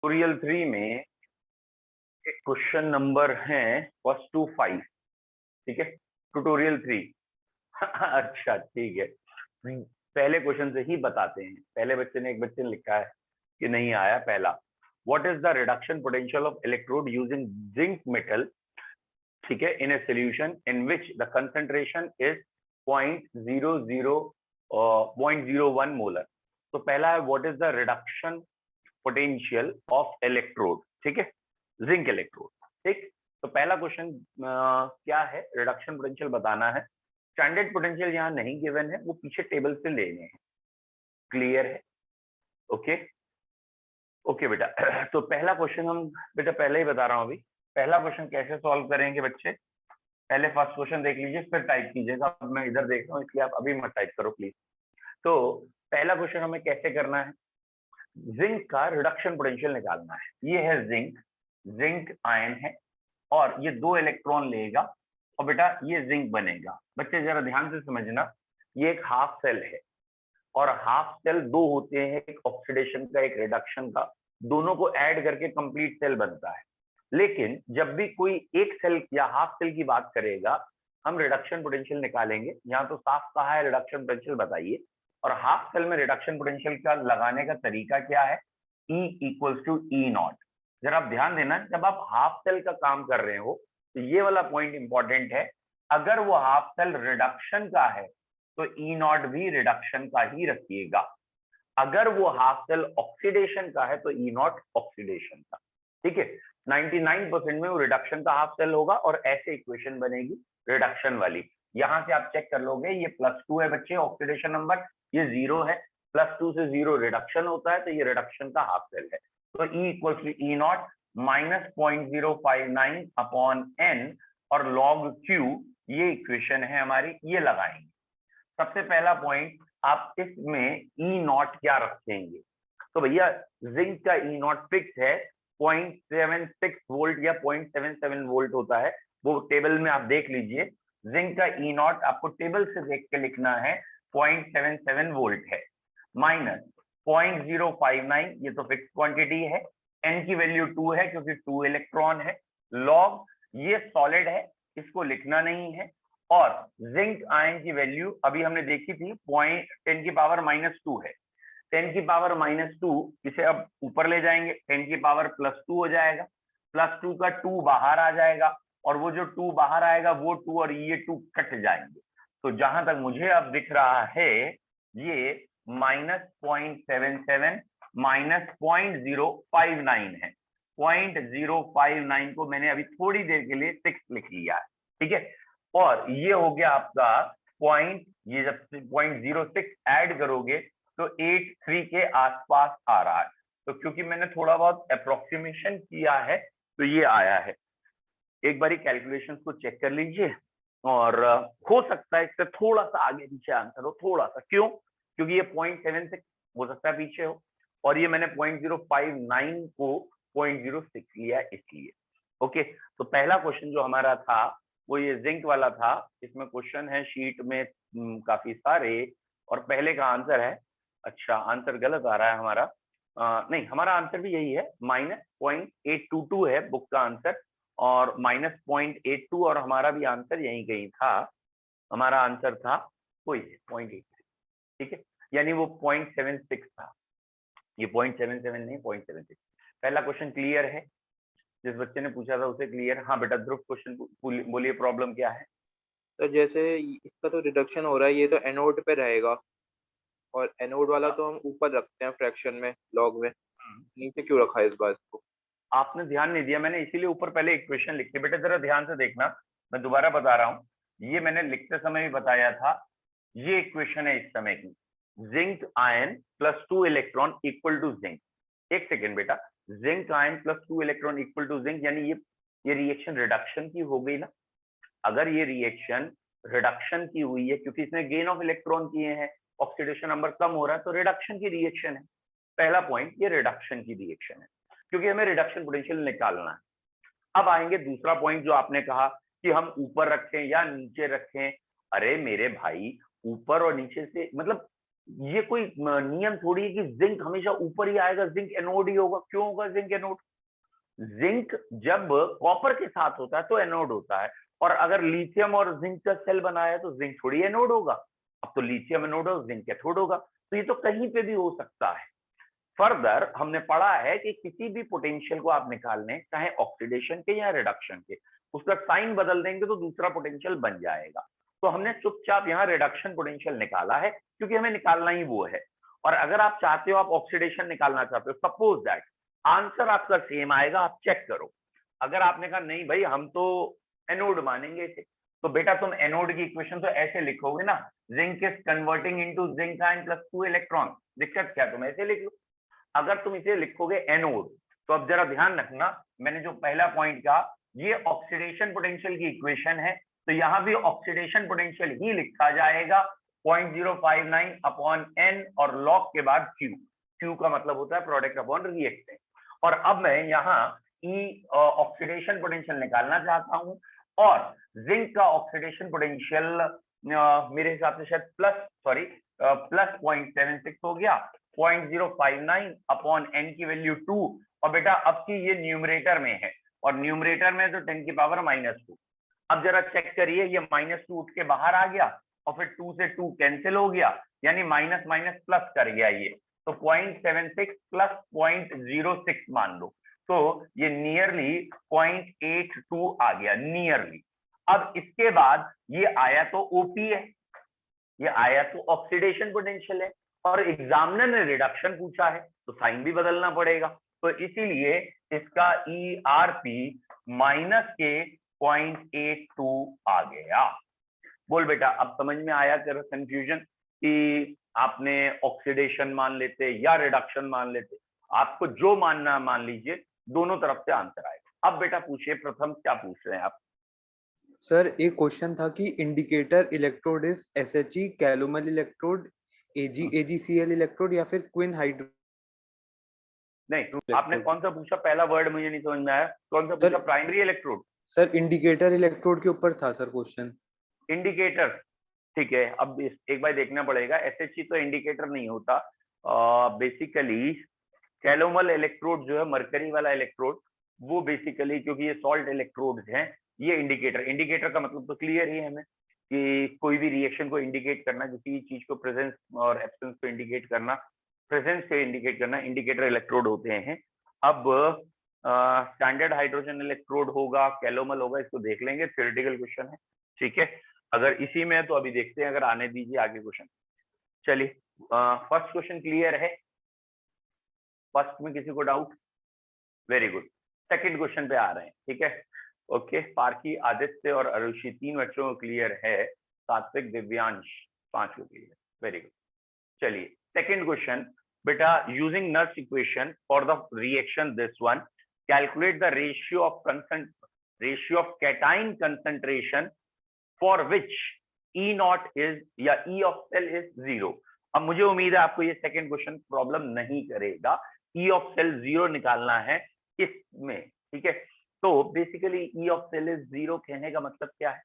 Tutorial 3 में question number है 1 to 5। ठीक है, ट्यूटोरियल 3। अच्छा ठीक है, पहले क्वेश्चन से ही बताते हैं। पहले बच्चे ने, एक बच्चे ने लिखा है कि नहीं आया पहला। What is the reduction potential of electrode using zinc metal, ठीक है, in a solution in which the concentration is 0.01 molar. तो पहला है what is the reduction potential of electrode, ठीक है, जिंक इलेक्ट्रोड। ठीक, तो पहला क्वेश्चन क्या है, रिडक्शन पोटेंशियल बताना है। स्टैंडर्ड पोटेंशियल यहाँ नहीं गिवन है, वो पीछे टेबल से लेने हैं। क्लियर है? ओके ओके बेटा। तो पहला क्वेश्चन हम बेटा पहले ही बता रहा हूँ अभी, पहला क्वेश्चन कैसे सॉल्व करेंगे बच्चे, पहले फर्स्ट क्वेश्चन देख लीजिए फिर टाइप कीजिएगा। अब मैं इधर देख रहा हूँ इसलिए आप अभी मत टाइप करो प्लीज। तो पहला क्वेश्चन हमें कैसे करना है, जिंक का रिडक्शन पोटेंशियल निकालना है। ये है जिंक, जिंक आयन है और ये 2 इलेक्ट्रॉन लेगा और बेटा ये जिंक बनेगा। बच्चे जरा ध्यान से समझना, ये एक हाफ सेल है और हाफ सेल 2 होते हैं, एक ऑक्सीडेशन का एक रिडक्शन का, दोनों को ऐड करके कंप्लीट सेल बनता है। लेकिन जब भी कोई एक सेल या हाफ सेल की बात करेगा हम रिडक्शन पोटेंशियल निकालेंगे। यहाँ तो साफ कहा है रिडक्शन पोटेंशियल बताइए, और हाफ सेल में रिडक्शन पोटेंशियल का लगाने का तरीका क्या है, E equals to E naught. जरा आप ध्यान देना, जब आप हाफ सेल का काम कर रहे हो तो ये वाला पॉइंट इंपॉर्टेंट है। अगर वो हाफ सेल रिडक्शन का है तो ई नॉट भी रिडक्शन का ही रखिएगा। अगर वो हाफ सेल ऑक्सीडेशन का है तो ई नॉट ऑक्सीडेशन का। ठीक है, 99% में वो रिडक्शन का हाफ सेल होगा और ऐसे इक्वेशन बनेगी रिडक्शन वाली। यहां से आप चेक कर लोगे, ये +2 है बच्चे ऑक्सीडेशन नंबर, ये 0 है, +2 से 0 रिडक्शन होता है तो ये रिडक्शन का हाफ सेल है। तो E equal to E naught -0.059 upon n और log Q, ये इक्वेशन है हमारी, ये लगाएंगे। सबसे पहला पॉइंट, आप इसमें ई नॉट क्या रखेंगे, तो भैया जिंक का ई नॉट फिक्स है 0.76 वोल्ट या 0.77 वोल्ट होता है, वो टेबल में आप देख लीजिए। जिंक का ई नॉट आपको टेबल से देख के लिखना है 0.77 वोल्ट है, माइनस 0.059, ये तो फिक्स क्वांटिटी है, एन की वैल्यू 2 है क्योंकि 2 इलेक्ट्रॉन है, लॉग ये सॉलिड है इसको लिखना नहीं है, और जिंक आयन की वैल्यू अभी हमने देखी थी 10 की पावर -2 है। 10 की पावर -2 इसे अब ऊपर ले जाएंगे, 10 की पावर +2 हो जाएगा, +2 का 2 बाहर आ जाएगा और वो जो 2 बाहर आएगा वो 2 और ये 2 कट जाएंगे। तो जहां तक मुझे अब दिख रहा है ये -0.77 -0.059 है। 0.059 को मैंने अभी थोड़ी देर के लिए 6 लिख लिया है, ठीक है, और ये हो गया आपका पॉइंट। ये जब 0.06 ऐड करोगे तो 83 के आसपास आ रहा है। तो क्योंकि मैंने थोड़ा बहुत अप्रोक्सीमेशन किया है तो ये आया है। एक बारी कैलकुलेशंस को चेक कर लीजिए, और हो सकता है इससे थोड़ा सा आगे पीछे आंसर हो, थोड़ा सा। क्यों? क्योंकि ये 0.76 हो सकता है पीछे हो, और ये मैंने 0.059 को 0.06 लिया इसलिए। ओके, तो पहला क्वेश्चन जो हमारा था वो ये जिंक वाला था। इसमें क्वेश्चन है शीट में काफी सारे, और पहले का आंसर है, अच्छा आंसर गलत आ रहा है हमारा, नहीं हमारा आंसर भी यही है, -0.822 है बुक का आंसर, और -0.82, और हमारा भी आंसर यही कहीं था। हमारा आंसर था कोई 0.83, ठीक है, यानी वो 0.76 था, ये 0.77 नहीं 0.76। पहला क्वेश्चन क्लियर है, जिस बच्चे ने पूछा था उसे क्लियर। हाँ बेटा ध्रुव, क्वेश्चन बोलिए, प्रॉब्लम क्या है। तो जैसे इसका तो रिडक्शन हो रहा है, ये तो एनोड पे रहेगा और एनोड वाला तो हम ऊपर रखते हैं फ्रैक्शन में, लॉग में, नीचे क्यों रखा है इस बात को? आपने ध्यान नहीं दिया, मैंने इसीलिए ऊपर पहले इक्वेशन लिखी। बेटा जरा ध्यान से देखना, मैं दोबारा बता रहा हूँ, ये मैंने लिखते समय भी बताया था, ये इक्वेशन है इस समय की, zinc ion +2 electron equal to zinc. एक सेकेंड बेटा, zinc ion +2 electron equal to zinc, यानी ये रिएक्शन रिडक्शन की हो गई ना। अगर ये रिएक्शन रिडक्शन की हुई है क्योंकि इसने गेन ऑफ इलेक्ट्रॉन किए हैं, ऑक्सीडेशन नंबर कम हो रहा है, तो रिडक्शन की रिएक्शन है। पहला पॉइंट, ये रिडक्शन की रिएक्शन है क्योंकि हमें रिडक्शन पोटेंशियल निकालना है। अब आएंगे दूसरा पॉइंट जो आपने कहा कि हम ऊपर रखें या नीचे रखें। अरे मेरे भाई, ऊपर और नीचे से मतलब ये कोई नियम थोड़ी है कि जिंक हमेशा ऊपर ही आएगा, जिंक एनोड ही होगा। क्यों होगा जिंक एनोड? जिंक जब कॉपर के साथ होता है तो एनोड होता है, और अगर लिथियम और जिंक का सेल बनाया है तो जिंक थोड़ी एनोड होगा। अब तो लिथियम एनोड और जिंक कैथोड होगा, तो ये तो कहीं पे भी हो सकता है। फर्दर हमने पढ़ा है कि किसी भी पोटेंशियल को आप निकालने, चाहे ऑक्सीडेशन के या रिडक्शन के, उसका साइन बदल देंगे तो दूसरा पोटेंशियल बन जाएगा। तो हमने चुपचाप यहाँ रिडक्शन पोटेंशियल निकाला है, क्योंकि हमें निकालना ही वो है। और अगर आप चाहते हो, आप ऑक्सीडेशन निकालना चाहते हो, सपोज दैट आंसर आपका सेम आएगा, आप चेक करो। अगर आपने कहा नहीं भाई हम तो एनोड मानेंगे इसे, तो बेटा तुम एनोड की इक्वेशन तो ऐसे लिखोगे ना, zinc is converting into zinc ion plus 2 electron. दिक्कत क्या, तुम ऐसे लिख लो। अगर तुम इसे लिखोगे एनोड, तो अब जरा ध्यान रखना, मैंने जो पहला पॉइंट कहा ये ऑक्सीडेशन पोटेंशियल की इक्वेशन है, तो यहां भी ऑक्सीडेशन पोटेंशियल ही लिखा जाएगा 0.059 अपॉन एन और लॉग के बाद क्यू। क्यू का मतलब होता है प्रोडक्ट अपॉन रिएक्टेंट। और अब मैं यहाँ ई ऑक्सीडेशन पोटेंशियल निकालना चाहता हूं, और जिंक का ऑक्सीडेशन पोटेंशियल मेरे हिसाब से शायद प्लस 0.76 हो गया, 0.059 अपॉन एन की वैल्यू 2। और बेटा अब की ये न्यूमरेटर में है, और न्यूमरेटर में तो 10 की पावर -2। अब जरा चेक करिए, ये -2 उठ के बाहर आ गया, और फिर 2 से 2 कैंसिल हो गया, यानी माइनस माइनस प्लस कर गया ये, तो 0.76 प्लस 0.06 मान लो, तो ये नियरली 0.82 आ गया, नियरली। अब इसके बाद ये आया तो ओपी है, ये आया तो ऑक्सीडेशन पोटेंशियल है, और एग्जामिनर ने रिडक्शन पूछा है तो साइन भी बदलना पड़ेगा, तो इसीलिए इसका ERP माइनस के 0.82 आ गया। बोल बेटा अब समझ में आया तेरा कंफ्यूजन कि आपने ऑक्सीडेशन मान लेते या रिडक्शन मान लेते, आपको जो मानना मान लीजिए, दोनों तरफ से आंसर आएगा। अब बेटा पूछिए, प्रथम क्या पूछ रहे हैं आप? सर एक क्वेश्चन था कि indicator electrode is SHE, calomel electrode, AgCl electrode या फिर क्विन हाइड्रो। नहीं, आपने कौन सा पूछा? पहला वर्ड मुझे नहीं समझ में आया, कौन सा पूछा? Primary electrode? Sir indicator electrode के ऊपर था सर क्वेश्चन। इंडिकेटर, ठीक है। अब एक बार देखना पड़ेगा, SHE तो इंडिकेटर नहीं होता, बेसिकली कैलोमल इलेक्ट्रोड जो है, मरकरी वाला इलेक्ट्रोड, वो बेसिकली क्योंकि ये सॉल्ट इलेक्ट्रोड्स हैं, ये इंडिकेटर। इंडिकेटर का मतलब तो क्लियर ही है हमें कि कोई भी रिएक्शन को इंडिकेट करना, किसी चीज को प्रेजेंस और एब्सेंस को इंडिकेट करना, प्रेजेंस से इंडिकेट करना, इंडिकेटर इलेक्ट्रोड होते हैं। अब स्टैंडर्ड हाइड्रोजन इलेक्ट्रोड होगा, कैलोमल होगा, इसको देख लेंगे, थ्योरेटिकल क्वेश्चन है, ठीक है। अगर इसी में है तो अभी देखते हैं, अगर आने दीजिए आगे क्वेश्चन। चलिए फर्स्ट क्वेश्चन क्लियर है, फर्स्ट में किसी को doubt? Very good. Second question पे आ रहे हैं, ठीक है। ओके, पारकी, आदित्य और अरुषि 3 बच्चों को क्लियर है, सात्विक, दिव्यांश 5 को क्लियर। Very good. चलिए सेकंड क्वेश्चन बेटा, using Nernst equation for the reaction this one, calculate the ratio of cation concentration for which E0 is या E ऑफ सेल इज 0। अब मुझे उम्मीद है आपको ये सेकंड क्वेश्चन प्रॉब्लम नहीं करेगा। E ऑफ सेल 0 निकालना है इसमें, ठीक है। तो basically E of cell is 0 कहने का मतलब क्या है?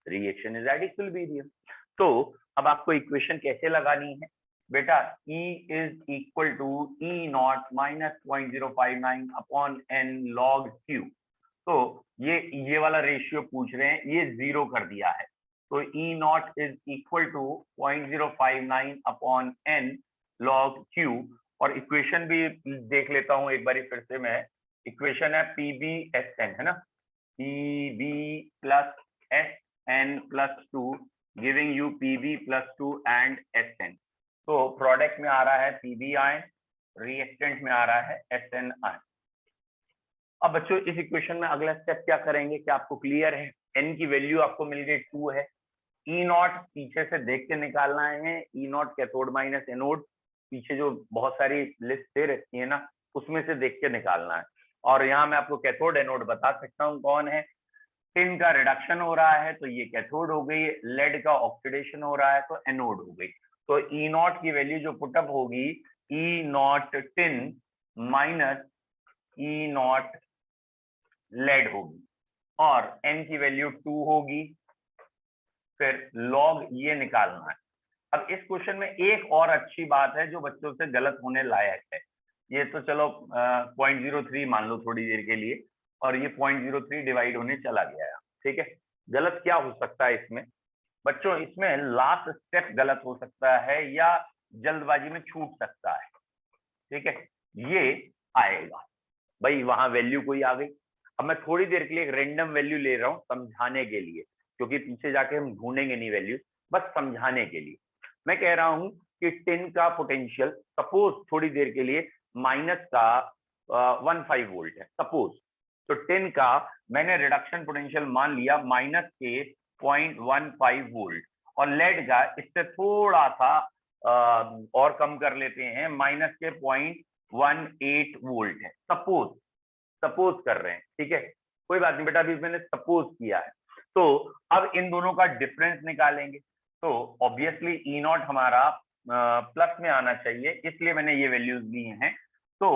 Reaction is at equilibrium. तो अब आपको इक्वेशन कैसे लगानी है बेटा? E is equal to E0 minus 0.059 upon n log Q। तो ये वाला रेशियो पूछ रहे हैं, ये 0 कर दिया है, तो E0 is equal to 0.059 upon n log Q। और इक्वेशन भी देख लेता हूं एक बारी फिर से मैं। इक्वेशन है PbSn, है ना, Pb plus Sn plus 2 giving you Pb plus 2 and Sn। तो प्रोडक्ट में आ रहा है Pb आयन, रिएक्टेंट में आ रहा है Sn आयन। अब बच्चों इस इक्वेशन में अगला स्टेप क्या करेंगे, क्या आपको क्लियर है? n की वैल्यू आपको मिल गई 2 है, E0 पीछे से देख के निकालना है, E0 कैथोड माइनस एनोड, पीछे जो बहुत सारी लिस्ट दे रखी है ना, उसमें से देख के निकालना है। और यहाँ मैं आपको कैथोड एनोड बता सकता हूँ कौन है। टिन का रिडक्शन हो रहा है तो ये कैथोड हो गई, लेड का ऑक्सीडेशन हो रहा है तो एनोड हो गई। तो E0 की वैल्यू जो पुटअप होगी, E0 tin minus E0 lead होगी, और n की वैल्यू 2 होगी। फिर लॉग ये निकालना है, अब इस क्वेश्चन में एक और अच्छी बात है जो बच्चों से गलत होने लायक है। ये तो चलो 0.03 मान लो थोड़ी देर के लिए, और ये 0.03 डिवाइड होने चला गया है, ठीक है। गलत क्या हो सकता है इसमें बच्चों? इसमें लास्ट स्टेप गलत हो सकता है या जल्दबाजी में छूट सकता है, ठीक है। ये आएगा भाई, वहां वैल्यू कोई आ गई। अब मैं थोड़ी देर के लिए एक रेंडम वैल्यू ले रहा हूं समझाने के लिए, क्योंकि पीछे जाके हम ढूंढेंगे नहीं वैल्यू, बस समझाने के लिए। मैं कह रहा हूं कि टिन का पोटेंशियल सपोज थोड़ी देर के लिए माइनस का 15 वोल्ट है सपोज। तो टिन का मैंने रिडक्शन पोटेंशियल मान लिया माइनस के 0.15 वोल्ट, और लेड का इससे थोड़ा सा और कम कर लेते हैं, माइनस के 0.18 वोल्ट है सपोज कर रहे हैं, ठीक है। कोई बात नहीं बेटा, अभी मैंने सपोज किया है। तो अब इन दोनों का डिफरेंस निकालेंगे, तो ऑब्वियसली ई नॉट हमारा प्लस में आना चाहिए, इसलिए मैंने ये वैल्यूज ली हैं। तो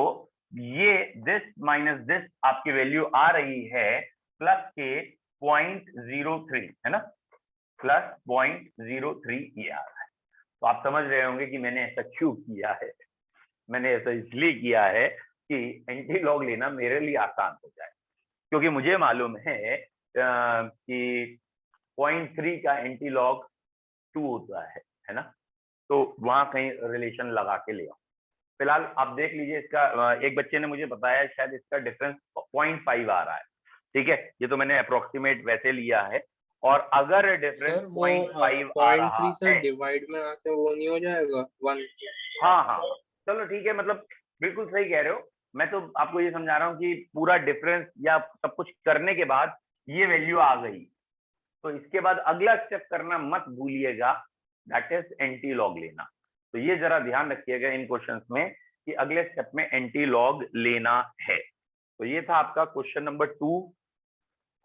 ये दिस माइनस दिस आपकी वैल्यू आ रही है प्लस के 0.03, है ना, प्लस 0.03 ये आ रहा है। तो आप समझ रहे होंगे कि मैंने ऐसा क्यों किया है। मैंने ऐसा इसलिए किया है कि एंटी लॉग लेना मेरे लिए आसान हो जाए, क्योंकि मुझे मालूम है कि 0.3 का एंटी लॉग 2 होता है ना। तो वहां कहीं रिलेशन लगा के ले आओ। फिलहाल आप देख लीजिए इसका, एक बच्चे ने मुझे बताया शायद इसका डिफरेंस 0.5 आ रहा है, ठीक है। ये तो मैंने अप्रोक्सीमेट वैसे लिया है, और अगर डिफरेंस सर वो 0.5 आ रहा 0.3 सर है, डिवाइड में आके वो नहीं हो जाएगा 1? हाँ हाँ चलो ठीक है, मतलब बिल्कुल सही कह रहे हो। मैं तो आपको ये समझा रहा हूँ कि पूरा डिफरेंस या सब कुछ करने के बाद ये वैल्यू आ गई, तो इसके बाद अगला स्टेप करना मत भूलिएगा, दैट इज एंटी लॉग लेना। तो ये जरा ध्यान रखिएगा इन क्वेश्चंस में कि अगले स्टेप में एंटी लॉग लेना है। तो ये था आपका क्वेश्चन नंबर 2।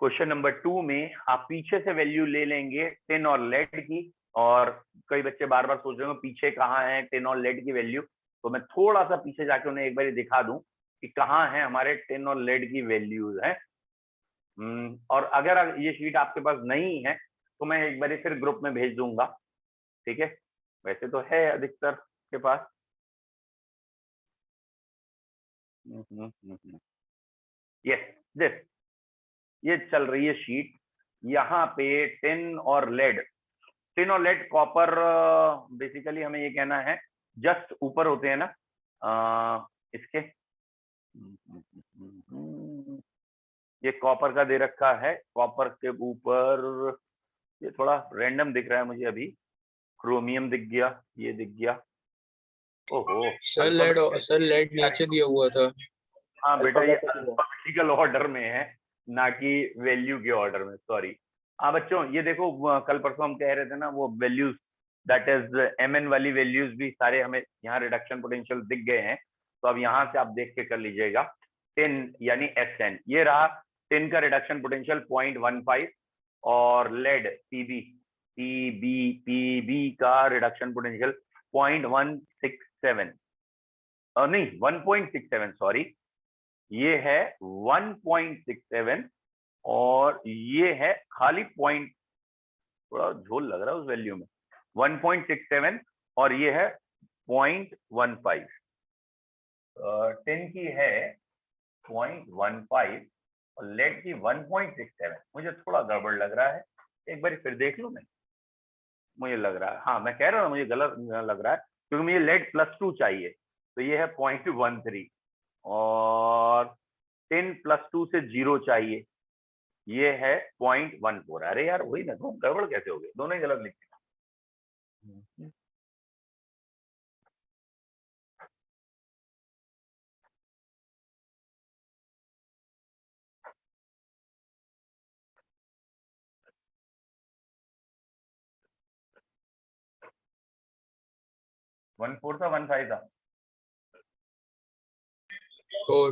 क्वेश्चन नंबर 2 में आप पीछे से वैल्यू ले लेंगे टिन और लेड की, और कई बच्चे बार बार सोच रहे होंगे पीछे कहाँ है टिन और लेड की वैल्यू, तो मैं थोड़ा सा पीछे जाके उन्हें एक बार दिखा दूं कि कहाँ है हमारे टिन और लेड की वैल्यूज है। और अगर ये शीट आपके पास नहीं है तो मैं एक बार फिर ग्रुप में भेज दूंगा, ठीक है। वैसे तो है अधिकतर के पास। यस दिस, ये चल रही है शीट, यहाँ पे टिन और लेड कॉपर बेसिकली हमें ये कहना है जस्ट ऊपर होते हैं ना इसके। ये कॉपर का दे रखा है, कॉपर के ऊपर ये थोड़ा रैंडम दिख रहा है मुझे अभी, क्रोमियम दिख गया, ये दिख गया। ओहो सर लेड नीचे दिया हुआ था। हाँ बेटा, ये अल्फाबेटिकल ऑर्डर में है, ना कि वैल्यू के ऑर्डर में, सॉरी। हाँ बच्चों ये देखो, कल परसों हम कह रहे थे ना वो वैल्यूज, दैट इज mn वाली वैल्यूज भी सारे हमें यहाँ रिडक्शन पोटेंशियल दिख गए हैं। तो अब यहाँ से आप देख के कर लीजिएगा। टिन यानी SN, ये रहा टिन का रिडक्शन पोटेंशियल 0.15, और लेड पीबी का रिडक्शन पोटेंशियल 0.167, नहीं 1.67 सॉरी, ये है 1.67, और ये है खाली पॉइंट, थोड़ा झोल लग रहा है उस वैल्यू में, 1.67, और ये है 0.15। 10 की है 0.15 और लेड की 1.67। मुझे थोड़ा गड़बड़ लग रहा है, एक बार फिर देख लूं मैं। मुझे लग रहा है, हाँ मैं कह रहा हूँ मुझे गलत लग रहा है, क्योंकि मुझे लेड +2 चाहिए, तो ये है 0.13, और 10 + 2 से 0 चाहिए, ये है 0.14। अरे यार वही ना, तो गड़बड़ कैसे हो गए, दोनों ही गलत लिखे। 14 था 15 था, 4।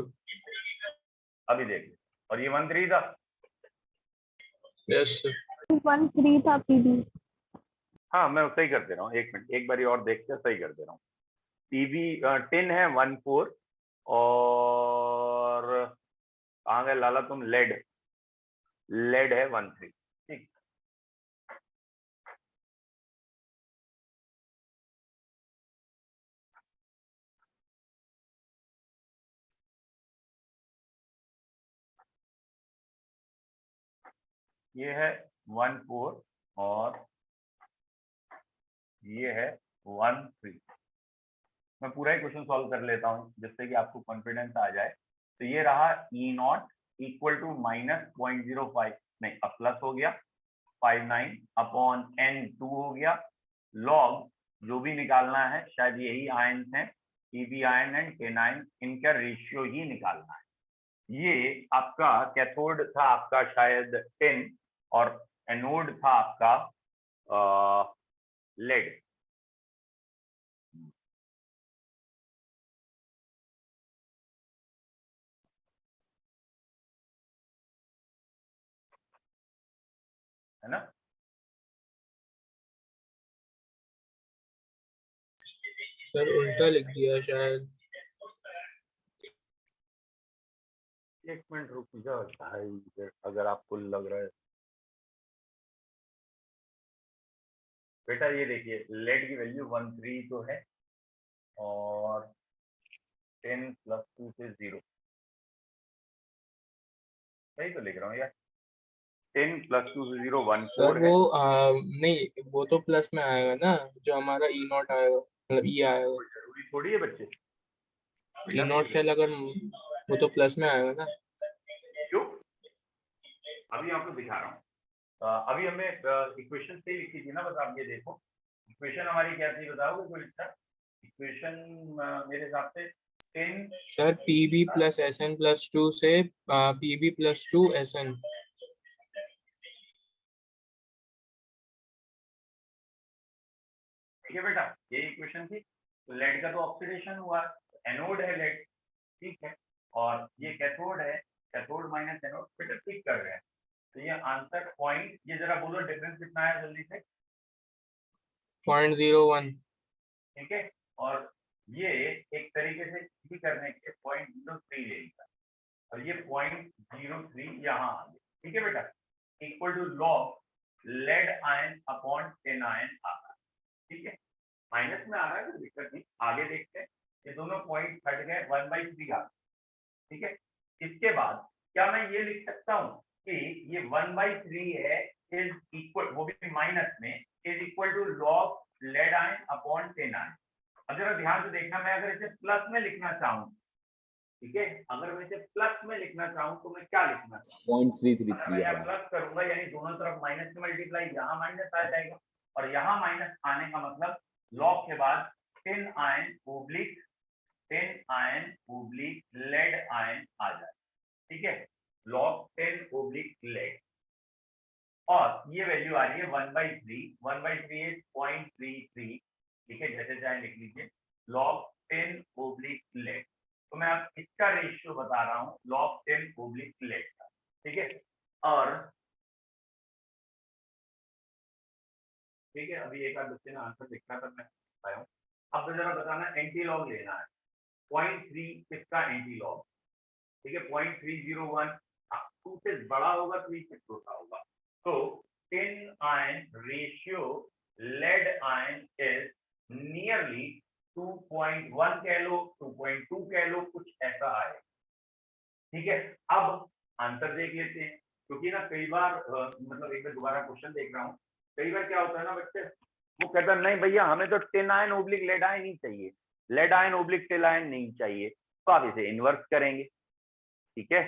अभी देख लो, और ये 13 था। यस 13 था पीबी। हाँ मैं सही कर दे रहा हूँ, एक मिनट, एक बारी और देख के सही कर दे रहा हूँ। टीवी 10 है 14, और कहाँ गए लाला तुम, लेड है 13, ठीक। ये है 1 4 और ये है 1 3। मैं पूरा ही क्वेश्चन सॉल्व कर लेता हूँ जिससे कि आपको कॉन्फिडेंस आ जाए। तो ये रहा E0 इक्वल टू -0.05, नहीं अब प्लस हो गया 59 अपॉन N2 हो गया, लॉग जो भी निकालना है, शायद यही आयन है, Pb आयन एंड टेनाइन, इनका रेशियो ही निकालना है। ये आपका कैथोड था आपका शायद 10 और एनोड था आपका लेड। है ना? सर उल्टा लिख दिया शायद। एक मिनट रुक जाओ भाई, अगर आपको लग रहा है बेटा, ये देखिए लेड की वैल्यू 13 तो है और 10 + 2 से 0, सही तो लिख रहा हूँ यार। 10 + 2 से 0 सर 14 वो है। नहीं, वो तो प्लस में आएगा ना, जो हमारा E0 आएगा, मतलब E आएगा। जरूरी थोड़ी है बच्चे, E0 सेल अगर वो तो प्लस में आएगा ना। क्यों? अभी आपको दिखा रहा हूँ। अभी हमने इक्वेशन से लिखी थी ना, बस आप ये देखो इक्वेशन हमारी क्या थी, बताओगे कोई लिखता? इक्वेशन मेरे हिसाब से 10 सर Pb + Sn + 2 से Pb + 2 Sn। ठीक है बेटा, ये इक्वेशन थी। तो लेड का तो ऑक्सीडेशन हुआ, एनोड है लेड, ठीक है, और ये कैथोड है, कैथोड माइनस एनोड, बेटा ठीक कर रहे हैं। तो ये आंसर पॉइंट, ये जरा बोलो डिफरेंस कितना है जल्दी से। 0.01। ठीक है, और ये एक तरीके से भी करने के 0.03 ले लिया और ये 0.03 यहाँ आ गया। ठीक है बेटा, equal to log lead ion upon ten ion आ रहा है। ठीक है, माइनस में आ रहा है तो दिक्कत नहीं, आगे देखते हैं। ये दोनों पॉइंट हट गए, 1/3 आ गया। ठीक है, इसके बाद क्या मैं ये लिख सकता हूँ कि ये 1/3 है इज इक्वल, वो भी माइनस में, is equal to log lead ion upon ten ion. अब जरा ध्यान से देखना, मैं अगर इसे प्लस में लिखना चाहूँ, ठीक है, अगर मैं इसे प्लस में लिखना चाहूँ तो मैं क्या लिखना चाहूँ? 0.333 मैं आ रहा है। प्लस करूंगा यानी दोनों तरफ माइनस से मल्टीप्लाई, यहाँ माइनस आ जाएगा और यहाँ माइनस आने का मतलब लॉग के बाद 10 ion oblique 10 ion oblique lead ion आ जाए। ठीक है, लॉग 10 ओब्लिक लेड, और ये वैल्यू आ रही है 1/3, 1/3 इज 0.33। ठीक है, जैसे चाहे लिख लीजिए, लॉग 10 ओब्लिक लेड। तो मैं अब इसका रेशियो बता रहा हूँ लॉग 10 ओब्लिक लेड का। ठीक है, और ठीक है, अभी एक आध बच्चे ने आंसर लिखा था, मैं पाया हूँ। अब तो जरा बताना एंटी लॉग लेना है, 0.3 किसका एंटी लॉग? ठीक है, 0.301, 2 से बड़ा होगा 3 से छोटा होगा। तो 10 ion ratio lead ion is nearly 2.1 कह लो, 2.2 कह लो, कुछ ऐसा आए। ठीक है, अब आंसर देख लेते हैं, क्योंकि ना कई बार मतलब एक बार दोबारा क्वेश्चन देख रहा हूँ, कई बार क्या होता है ना बच्चे, वो कहता है नहीं भैया हमें तो 10 आयन ओब्लिक लेड आयन ही चाहिए, lead ion oblique tin ion नहीं चाहिए, तो आप इसे इन्वर्स करेंगे। ठीक है,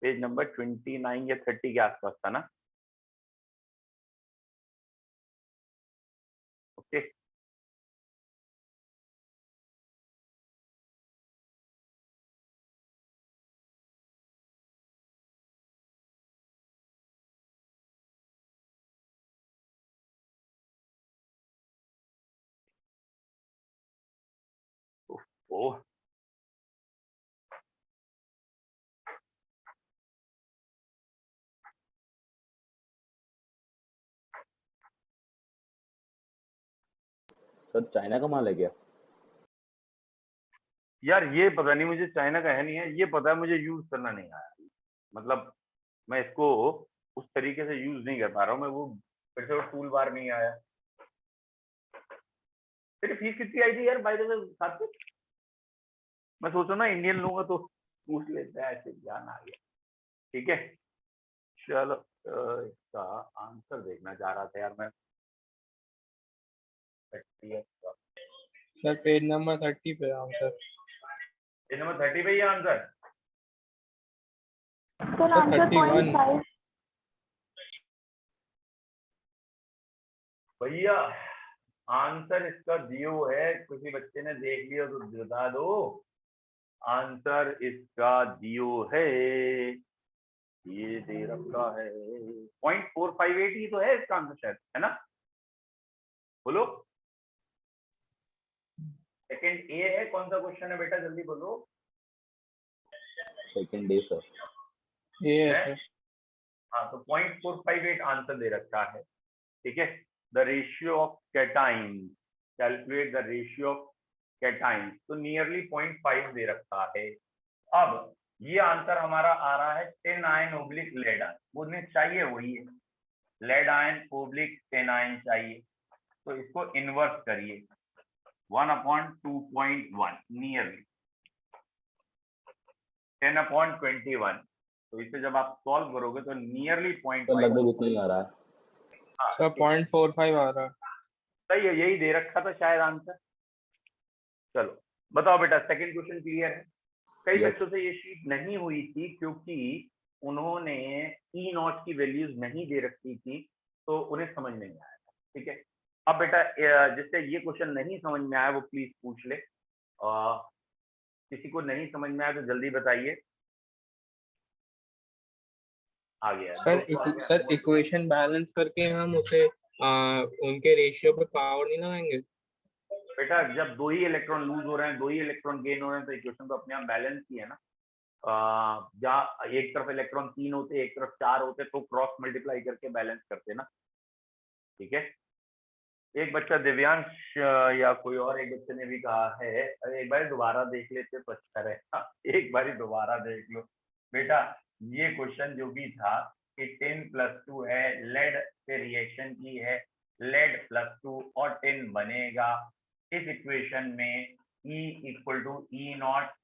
पेज नंबर 29 या 30 के आसपास था ना। ओके, ओह सर चाइना का माल है क्या? यार ये पता नहीं, मुझे चाइना का है नहीं है, ये पता है मुझे यूज करना नहीं आया, मतलब मैं इसको उस तरीके से यूज नहीं कर पा रहा हूँ मैं, वो फिर से वो टूल बार नहीं आया। तेरी फीस कितनी आई थी यार बाय द वे साथ में? मैं सोच रहा ना इंडियन लूंगा तो पूछ लेता है, ऐसे ध्यान आ गया। ठीक है, चलो इसका आंसर देखना चाह रहा था यार मैं। 30 का। सर पेज नंबर 30 पे आंसर। पेज नंबर 30 पे ही आंसर। Sir sir answer 31। 0.5। भैया आंसर इसका दियो है, किसी बच्चे ने देख लिया तो बता दो। आंसर इसका दियो है, ये दे रखा है 0.458 ही तो है इसका आंसर शायद, है ना? बोलो सेकंड ए है। कौन सा क्वेश्चन है बेटा, जल्दी बोलो। Second day sir. ये है है? सर। हाँ तो 0.458 आंसर दे रखा है, ठीक है। The ratio of cation, calculate the ratio of cation, तो नियरली 0.5 दे रखा है। अब ये आंसर हमारा आ रहा है tin ion oblique lead ion, मुझे चाहिए वही है, lead ion oblique tin ion चाहिए। तो इसको इन्वर्स करिए 1/2.1 नियरली 10/21। तो इसे जब आप सॉल्व करोगे तो नियरली तो 0.5 लगभग उतना ही आ रहा है। सर 0.45 आ रहा है। सही है, यही दे रखा था शायद आंसर। चलो बताओ बेटा, सेकंड क्वेश्चन क्लियर है? कई Yes. बच्चों से ये शीट नहीं हुई थी क्योंकि उन्होंने ई नॉट की वैल्यूज नहीं दे रखी थी, तो उन्हें समझ नहीं आया था, ठीक है। अब बेटा जिससे ये क्वेश्चन नहीं समझ में आया वो प्लीज पूछ ले। किसी को नहीं समझ में आया तो जल्दी बताइए। आ गया सर इक्वेशन बैलेंस करके हम उसे उनके रेशियो पे पावर नहीं लगाएंगे? बेटा जब दो ही इलेक्ट्रॉन लूज हो रहे हैं, दो ही इलेक्ट्रॉन गेन हो रहे हैं, तो इक्वेशन तो अपने आप बैलेंस ही है ना। जहाँ एक तरफ इलेक्ट्रॉन 3 होते, एक तरफ 4 होते, तो क्रॉस मल्टीप्लाई करके बैलेंस करते ना, ठीक है। एक बच्चा दिव्यांश या कोई और एक बच्चे ने भी कहा है, अरे एक बार दोबारा देख लेते तो अच्छा रहेगा। एक बार दोबारा देख लो बेटा। ये क्वेश्चन जो भी था कि 10+2 है, लेड से रिएक्शन की है, लेड +2 और 10 बनेगा। इस इक्वेशन में E = E0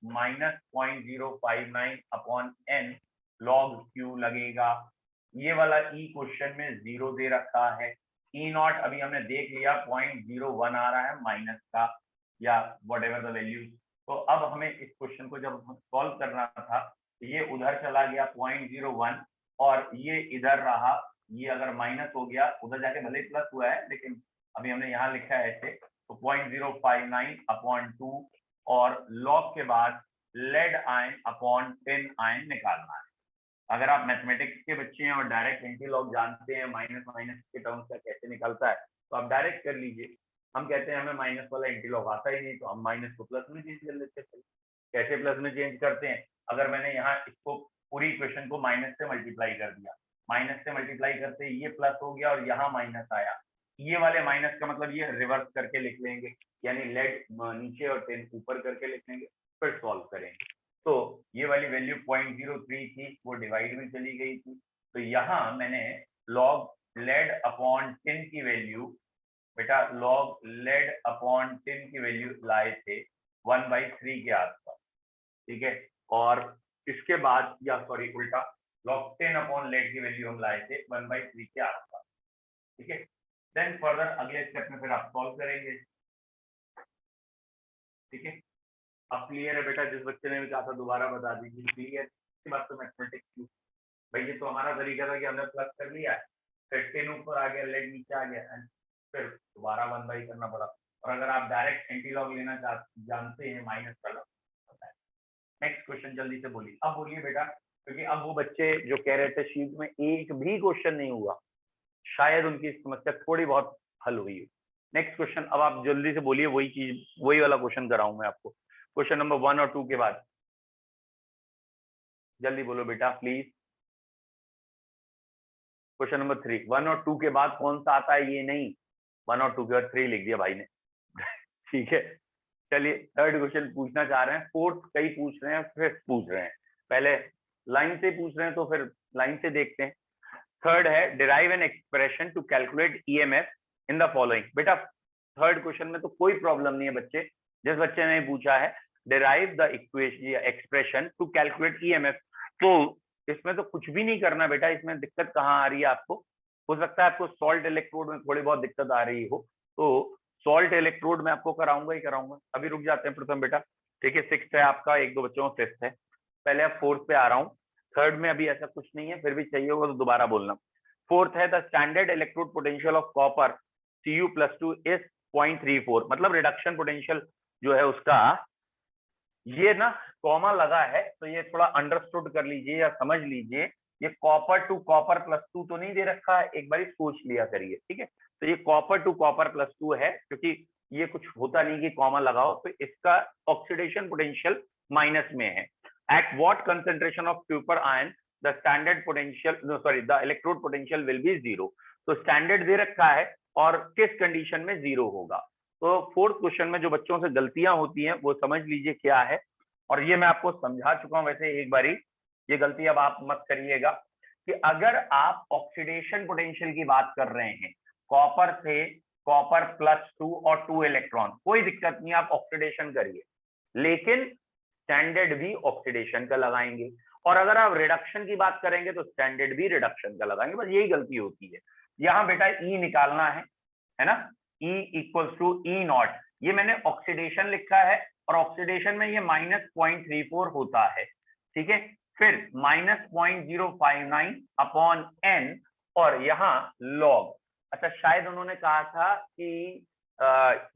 -0.059/n log Q लगेगा। ये वाला E क्वेश्चन में 0 दे रखा है। E0 अभी हमने देख लिया 0.01 आ रहा है माइनस का, या व्हाटएवर द वैल्यूज। तो अब हमें इस क्वेश्चन को जब सॉल्व करना था, ये उधर चला गया 0.01 और ये इधर रहा, ये अगर माइनस हो गया, उधर जाके भले ही प्लस हुआ है लेकिन अभी हमने यहाँ लिखा है ऐसे, तो 0.059/2 और लॉग के बाद लेड आयन अपॉन 10 आयन निकालना है। अगर आप मैथमेटिक्स के बच्चे हैं और डायरेक्ट एंटी लॉग जानते हैं, माइनस माइनस के टर्म्स का कैसे निकलता है, तो आप डायरेक्ट कर लीजिए। हम कहते हैं हमें माइनस वाला एंटी लॉग आता ही नहीं, तो हम माइनस को प्लस में चेंज कर लेते हैं। कैसे प्लस में चेंज करते हैं? अगर मैंने यहाँ इसको पूरी इक्वेशन को माइनस से मल्टीप्लाई कर दिया, माइनस से मल्टीप्लाई करते ये प्लस हो गया और यहाँ माइनस आया, ये वाले माइनस का मतलब ये रिवर्स करके लिख लेंगे, यानी लेड नीचे और 10 ऊपर करके लिख लेंगे, फिर सॉल्व करेंगे। तो ये वाली वैल्यू 0.03 थी, वो डिवाइड में चली गई थी। तो यहाँ मैंने लॉग लेड अपॉन 10 की वैल्यू, बेटा लॉग लेड अपॉन 10 की वैल्यू लाए थे 1/3 के आसपास, ठीक है। और इसके बाद, या सॉरी उल्टा, लॉग 10 अपॉन लेड की वैल्यू हम लाए थे 1/3 के आसपास, ठीक है। देन फर्दर अगले स्टेप में फिर आप सॉल्व करेंगे, ठीक है। अब क्लियर है बेटा? जिस बच्चे ने भी कहा था दोबारा बता दीजिए, क्लियर? इसके बाद तो मैथमेटिक्स की भाई, ये तो हमारा तरीका था कि हमने प्लस कर लिया, फिर 10 ऊपर आ गया, लेड नीचे आ गया, एंड फिर दोबारा 1/, करना पड़ा। और अगर आप डायरेक्ट एंटी लॉग लेना जानते हैं माइनस वाला, नेक्स्ट क्वेश्चन जल्दी से बोलिए। अब बोलिए बेटा, क्योंकि अब वो बच्चे जो कह रहे थे शीट में एक भी क्वेश्चन नहीं हुआ, शायद उनकी समस्या थोड़ी बहुत हल हुई है। नेक्स्ट क्वेश्चन अब आप जल्दी से बोलिए, वही चीज, वही वाला क्वेश्चन कराऊं मैं आपको। क्वेश्चन नंबर 1 और 2 के बाद जल्दी बोलो बेटा प्लीज। क्वेश्चन नंबर 3, 1 और 2 के बाद कौन सा आता है ये नहीं, 1 और 2 के बाद 3 लिख दिया भाई ने। ठीक है, चलिए थर्ड क्वेश्चन पूछना चाह रहे हैं, फोर्थ कई पूछ रहे हैं, फिफ्थ पूछ रहे हैं। पहले लाइन से पूछ रहे हैं तो फिर लाइन से देखते हैं। थर्ड है derive an expression to calculate EMF in the following. बेटा थर्ड क्वेश्चन में तो कोई प्रॉब्लम नहीं है बच्चे, जिस बच्चे ने पूछा है derive the equation expression to calculate EMF, तो इसमें तो कुछ भी नहीं करना बेटा, इसमें दिक्कत कहाँ आ रही है आपको? हो सकता है आपको सॉल्ट इलेक्ट्रोड में थोड़ी बहुत दिक्कत आ रही हो, तो सॉल्ट इलेक्ट्रोड में आपको कराऊंगा ही कराऊंगा। अभी रुक जाते हैं प्रथम बेटा, ठीक है। 6th है आपका, एक दो बच्चों में 5th है, पहले अब 4th पे आ रहा हूँ। 3rd में अभी ऐसा कुछ नहीं है, फिर भी चाहिए होगा तो दोबारा बोलना। 4th है the standard electrode potential of copper Cu+2 is 0.34, मतलब रिडक्शन पोटेंशियल जो है उसका, ये ना कॉमा लगा है तो ये थोड़ा अंडरस्टूड कर लीजिए या समझ लीजिए, ये कॉपर टू कॉपर +2 तो नहीं दे रखा है, एक बार सोच लिया करिए, ठीक है। तो ये कॉपर टू कॉपर +2 है, क्योंकि ये कुछ होता नहीं कि कॉमा लगाओ, तो इसका ऑक्सीडेशन पोटेंशियल माइनस में है। At what concentration of copper ion the standard potential, sorry the electrode potential will be 0। तो स्टैंडर्ड दे रखा है और किस कंडीशन में 0 होगा। तो 4th क्वेश्चन में जो बच्चों से गलतियां होती हैं वो समझ लीजिए क्या है, और ये मैं आपको समझा चुका हूं वैसे एक बारी, ये गलती अब आप मत करिएगा कि अगर आप ऑक्सीडेशन पोटेंशियल की बात कर रहे हैं, कॉपर से कॉपर +2 और 2 इलेक्ट्रॉन, कोई दिक्कत नहीं, आप ऑक्सीडेशन करिए, लेकिन स्टैंडर्ड भी ऑक्सीडेशन का लगाएंगे। और अगर आप रिडक्शन की बात करेंगे तो स्टैंडर्ड भी रिडक्शन का लगाएंगे, बस यही गलती होती है। यहाँ बेटा ई निकालना है ना, E = E0, ये मैंने ऑक्सीडेशन लिखा है और ऑक्सीडेशन में ये -0.34 होता है, ठीक है। फिर -0.059 अपॉन n, और यहाँ लॉग, अच्छा शायद उन्होंने कहा था कि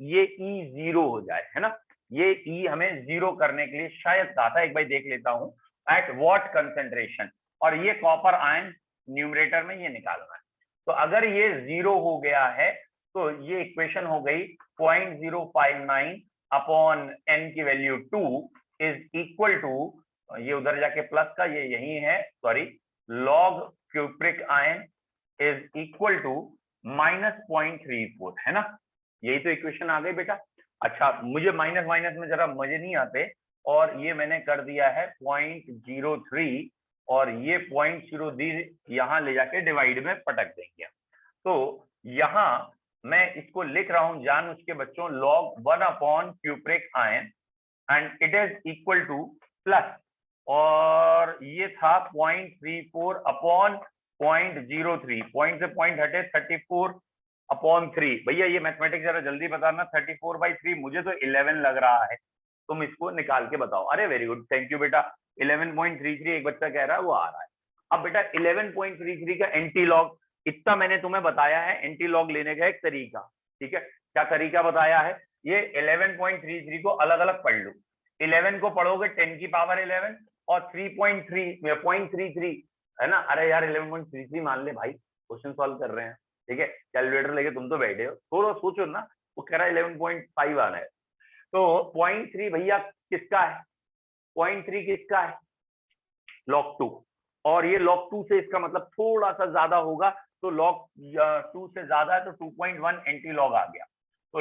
ये E 0 हो जाए, है ना, ये E हमें 0 करने के लिए शायद कहा था, एक बार देख लेता हूं, एट व्हाट कंसेंट्रेशन, और ये कॉपर आयन न्यूमरेटर में ये निकालना है। तो अगर ये 0 हो गया है तो ये इक्वेशन हो गई 0.059 अपॉन n की वैल्यू 2 इज इक्वल टू, ये उधर जाके प्लस का ये यही है, sorry, log cupric ion is equal to -0.34, है ना, यही तो इक्वेशन आ गई बेटा। अच्छा, मुझे माइनस माइनस में जरा मजे नहीं आते, और ये मैंने कर दिया है 0.03, और ये 0.03 यहाँ ले जाके डिवाइड में पटक देंगे। तो यहाँ मैं इसको लिख रहा हूं जान उसके बच्चों, log 1 upon cupric ion and it is equal two plus, और ये था 0.34 अपॉन 0.03, पॉइंट से पॉइंट हटे 34 अपॉन 3। भैया ये मैथमेटिक्स जरा जल्दी बताना, 34/3 मुझे तो 11 लग रहा है, तुम इसको निकाल के बताओ। अरे वेरी गुड, थैंक यू बेटा, 11.33 एक बच्चा कह रहा है, वो आ रहा है। अब बेटा 11.33 का एंटी लॉग, इतना मैंने तुम्हें बताया है एंटी लॉग लेने का एक तरीका, ठीक है। क्या तरीका बताया है? ये 11.33 को अलग अलग पढ़ लो, 11 को पढ़ोगे 10 की पावर 11 और 0.33 है ना। अरे यार 11.33 मान ले भाई, क्वेश्चन सॉल्व कर रहे हैं, ठीक है, कैलकुलेटर लेके तुम तो बैठे हो, थोड़ा सोचो ना, वो कह रहा है 11.5 आना है। तो 0.3 भैया किसका है? 0.3 किसका है? log 2, और ये log 2 से इसका मतलब थोड़ा सा ज्यादा होगा, तो log 2 से ज्यादा है तो 2.1 एंटी लॉग आ गया, तो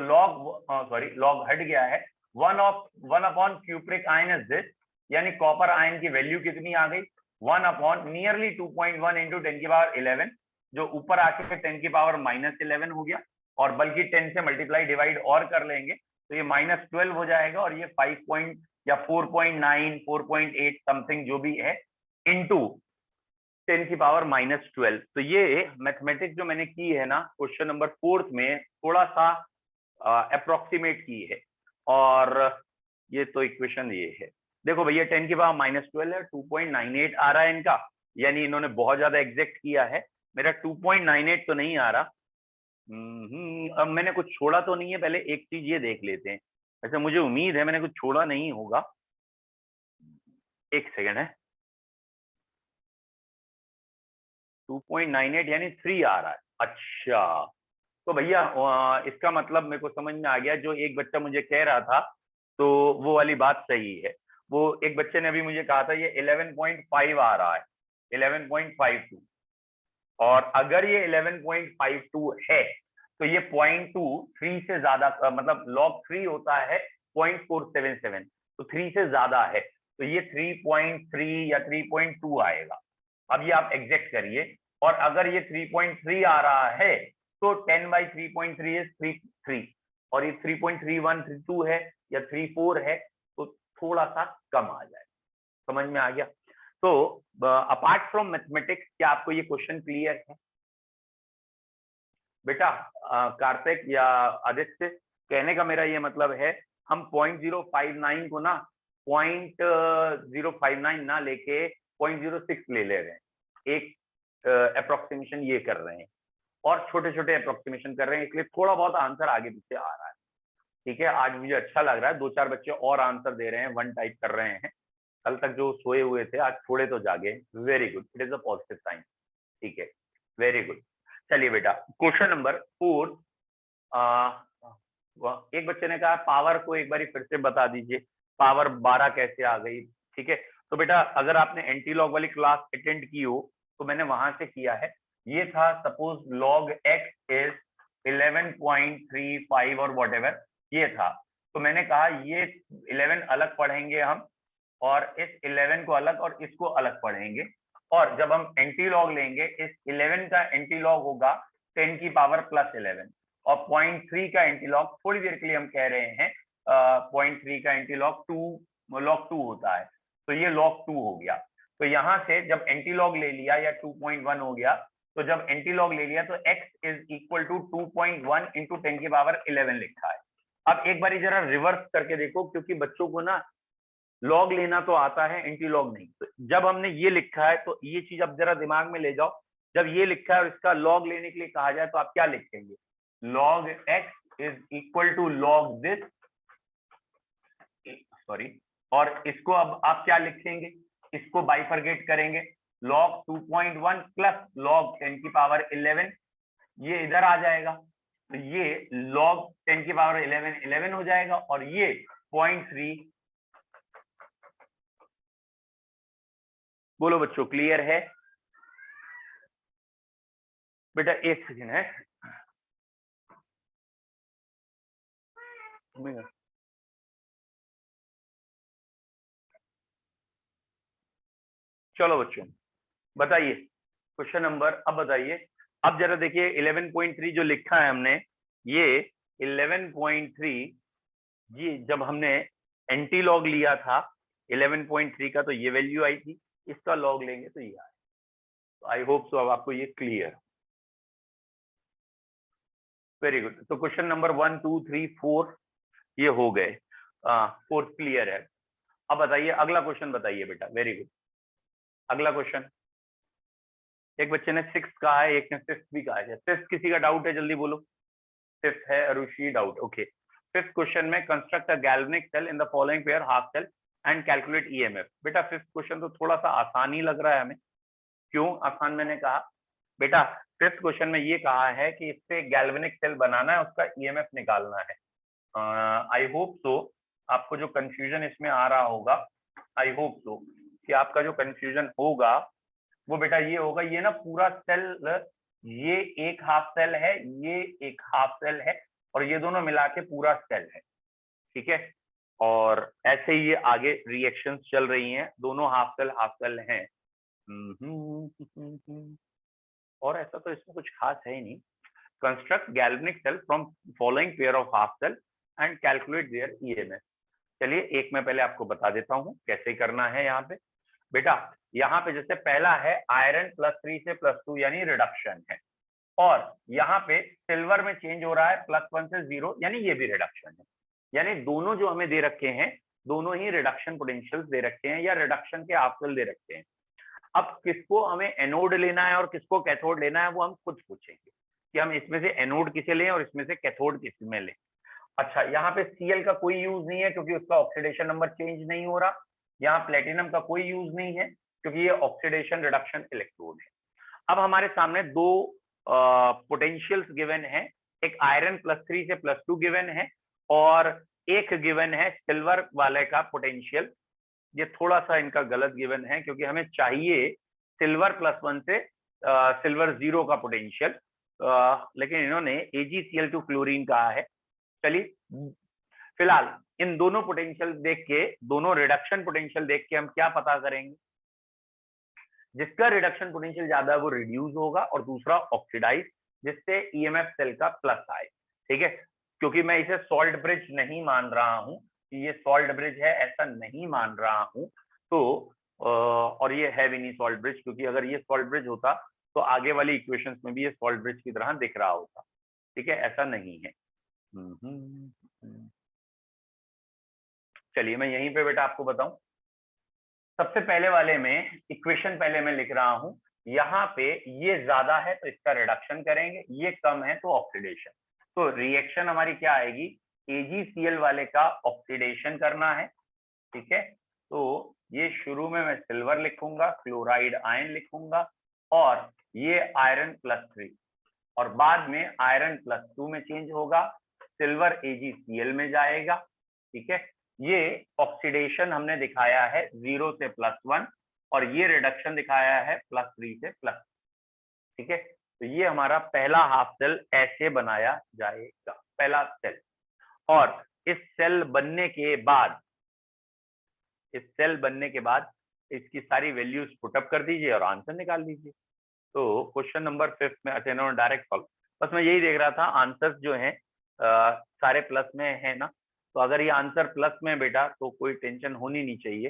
log हट गया है। 1 upon cupric ion is this, यानी कॉपर आयन की वैल्यू कितनी आ गई? 1 अपॉन नियरली 2.1 इंटू 10 की पावर 11, जो ऊपर आके 10 की पावर -11 हो गया, और बल्कि 10 से मल्टीप्लाई डिवाइड और कर लेंगे तो ये -12 हो जाएगा, और ये 5 या 4.9 4.8 समथिंग जो भी है इंटू 10 की पावर -12। तो ये मैथमेटिक्स जो मैंने की है ना क्वेश्चन नंबर 4 में, थोड़ा सा अप्रोक्सीमेट की है, और ये तो इक्वेशन ये है, देखो भैया 10 की पावर -12 है, 2.98 आ रहा है इनका, यानी इन्होंने बहुत ज्यादा एग्जैक्ट किया है। मेरा 2.98 तो नहीं आ रहा, अब मैंने कुछ छोड़ा तो नहीं है, पहले एक चीज ये देख लेते हैं, वैसे मुझे उम्मीद है मैंने कुछ छोड़ा नहीं होगा, एक सेकेंड है, 2.98 यानी 3 आ रहा है। अच्छा, तो भैया इसका मतलब मेरे को समझ में आ गया, जो एक बच्चा मुझे कह रहा था तो वो वाली बात सही है। वो एक बच्चे ने अभी मुझे कहा था ये 11.5 आ रहा है, 11.52, और अगर ये 11.52 है तो ये 0.23 से ज्यादा, मतलब log 3 होता है 0.477, तो 3 से ज्यादा है, तो ये 3.3 या 3.2 आएगा। अब ये आप एग्जैक्ट करिए, और अगर ये 3.3 आ रहा है तो 10/3.3 इज 3, और ये 3.3132 है या 34 है, तो थोड़ा सा कम आ जाए। समझ में आ गया? तो अपार्ट फ्रॉम मैथमेटिक्स क्या आपको ये क्वेश्चन क्लियर है बेटा? कार्तिक या आदित्य, कहने का मेरा ये मतलब है हम 0.059 को ना 0.059 ना लेके 0.06 ले रहे हैं, एक अप्रोक्सीमेशन ये कर रहे हैं और छोटे छोटे अप्रोक्सीमेशन कर रहे हैं, इसलिए थोड़ा बहुत आंसर आगे पीछे आ रहा है। ठीक है, आज मुझे अच्छा लग रहा है, 2-4 बच्चे और आंसर दे रहे हैं, 1 टाइप कर रहे हैं। कल तक जो सोए हुए थे आज थोड़े तो जागे, very good, it is a positive sign. ठीक है, वेरी गुड। चलिए बेटा, क्वेश्चन नंबर 4, एक बच्चे ने कहा पावर को एक बार फिर से बता दीजिए, पावर 12 कैसे आ गई। ठीक है, तो बेटा अगर आपने एंटी लॉग वाली क्लास अटेंड की हो तो मैंने वहां से किया है, ये था सपोज लॉग एक्स इज 11.35 और वॉट एवर ये था, तो मैंने कहा ये 11 अलग पढ़ेंगे हम और इस 11 को अलग और इसको अलग पढ़ेंगे, और जब हम एंटी लॉग लेंगे इस 11 का एंटी लॉग होगा 10 की पावर प्लस 11 और 0.3 का एंटी लॉग, थोड़ी देर के लिए हम कह रहे हैं 0.3 का एंटी लॉग लॉग 2 होता है, तो ये लॉग 2 हो गया। तो यहाँ से जब एंटी लॉग ले लिया या 2.1 हो गया, तो जब एंटी लॉग ले लिया तो x is equal to 2.1 into 10 की पावर 11 लिखा है। अब एक बार जरा रिवर्स करके देखो, क्योंकि बच्चों को ना लॉग लेना तो आता है, एंटी लॉग नहीं। तो जब हमने ये लिखा है तो ये चीज अब जरा दिमाग में ले जाओ, जब ये लिखा है और इसका लॉग लेने के लिए कहा जाए तो आप क्या लिखेंगे? Log x is equal to log this, sorry, और इसको अब आप क्या लिखेंगे? इसको बाइफरगेट करेंगे, लॉग 2.1 प्लस लॉग 10 की पावर 11, ये इधर आ जाएगा, तो ये लॉग 10 की पावर 11 हो जाएगा, और ये 0.3। बोलो बच्चों, क्लियर है? बेटा एक सेकेंड है, चलो बच्चों बताइए क्वेश्चन नंबर, अब बताइए। अब जरा देखिए 11.3 जो लिखा है हमने, ये 11.3 जी जब हमने एंटी लॉग लिया था 11.3 का तो ये वैल्यू आई थी, इसका लॉग लेंगे तो ये आए। तो आई होप सो अब आपको ये क्लियर, वेरी गुड। तो क्वेश्चन नंबर 1, 2, 3, 4 ये हो गए, 4 क्लियर है। अब बताइए अगला क्वेश्चन बताइए बेटा, वेरी गुड। अगला क्वेश्चन, एक बच्चे ने 6 कहा है, एक ने 5th भी कहा है। 5th किसी का डाउट है, जल्दी बोलो। 5th है Arushi, doubt, okay. 5th question में construct a galvanic cell in the following pair half cell and calculate EMF. बेटा 5th क्वेश्चन तो थोड़ा सा आसान ही लग रहा है हमें। क्यों आसान मैंने कहा? बेटा 5th क्वेश्चन में ये कहा है कि इससे गैल्वेनिक सेल बनाना है, उसका ईएमएफ निकालना है। आई होप सो आपको जो कंफ्यूजन इसमें आ रहा होगा, आई होप सो कि आपका जो कंफ्यूजन होगा वो बेटा ये होगा, ये ना पूरा सेल, ये एक हाफ सेल है, ये एक हाफ सेल है, और ये दोनों मिला के पूरा सेल है। ठीक है, और ऐसे ही ये आगे रिएक्शंस चल रही हैं, दोनों हाफ सेल हैं। और ऐसा तो इसमें कुछ खास है ही नहीं। Construct galvanic cell from following pair of half cell and calculate their EMF. चलिए एक मैं पहले आपको बता देता हूँ कैसे करना है। यहाँ पे बेटा, यहाँ पे जैसे पहला है आयरन +3 से +2 यानी रिडक्शन है, और यहाँ पे सिल्वर में चेंज हो रहा है +1 से 0 यानी ये भी रिडक्शन है। यानी दोनों जो हमें दे रखे हैं, दोनों ही रिडक्शन पोटेंशियल्स दे रखे हैं या रिडक्शन के हाफ सेल दे रखे हैं। अब किसको हमें एनोड लेना है और किसको कैथोड लेना है वो हम खुद पूछेंगे कि हम इसमें से एनोड किसे लें और इसमें से कैथोड किस में लें। अच्छा, यहाँ पे Cl का कोई यूज नहीं है क्योंकि उसका ऑक्सीडेशन नंबर चेंज नहीं हो रहा। यहाँ प्लेटिनम का कोई यूज नहीं है क्योंकि ये ऑक्सीडेशन रिडक्शन इलेक्ट्रोड है। अब हमारे सामने दो पोटेंशियल्स गिवन है, एक आयरन +3 से +2 गिवन है और एक गिवन है सिल्वर वाले का पोटेंशियल। ये थोड़ा सा इनका गलत गिवन है क्योंकि हमें चाहिए सिल्वर +1 से सिल्वर 0 का पोटेंशियल, लेकिन इन्होंने AgCl2 क्लोरीन कहा है। चलिए फिलहाल इन दोनों पोटेंशियल देख के, दोनों रिडक्शन पोटेंशियल देख के हम क्या पता करेंगे? जिसका रिडक्शन पोटेंशियल ज्यादा है वो रिड्यूस होगा और दूसरा ऑक्सीडाइज, जिससे ईएमएफ सेल का प्लस आए। ठीक है, क्योंकि मैं इसे सॉल्ट ब्रिज नहीं मान रहा हूं कि ये सॉल्ट ब्रिज है, ऐसा नहीं मान रहा हूं, तो और ये है भी नहीं सॉल्ट ब्रिज, क्योंकि अगर ये सॉल्ट ब्रिज होता तो आगे वाली इक्वेशंस में भी ये सॉल्ट ब्रिज की तरह दिख रहा होता। ठीक है, ऐसा नहीं है। चलिए मैं यहीं पे बेटा आपको बताऊं। सबसे पहले वाले में इक्वेशन पहले मैं लिख रहा हूं, यहाँ पे ये ज्यादा है तो इसका रिडक्शन करेंगे, ये कम है तो ऑक्सीडेशन। तो रिएक्शन हमारी क्या आएगी, AgCl वाले का ऑक्सीडेशन करना है। ठीक है, तो ये शुरू में मैं सिल्वर लिखूंगा, क्लोराइड आयन लिखूंगा, और ये आयरन +3, और बाद में आयरन +2 में चेंज होगा, सिल्वर AgCl में जाएगा। ठीक है, ये ऑक्सीडेशन हमने दिखाया है 0 से +1, और ये रिडक्शन दिखाया है +3 से +। ठीक है, तो ये हमारा पहला हाफ सेल ऐसे बनाया जाएगा, पहला सेल। और इस सेल बनने के बाद, इसकी सारी वैल्यूज पुटअप कर दीजिए और आंसर निकाल दीजिए। तो क्वेश्चन नंबर 5 में अच्छा इन्होंने डायरेक्ट सॉल्व, बस मैं यही देख रहा था आंसर्स जो हैं सारे प्लस में है ना, तो अगर ये आंसर प्लस में बेटा तो कोई टेंशन होनी नहीं चाहिए।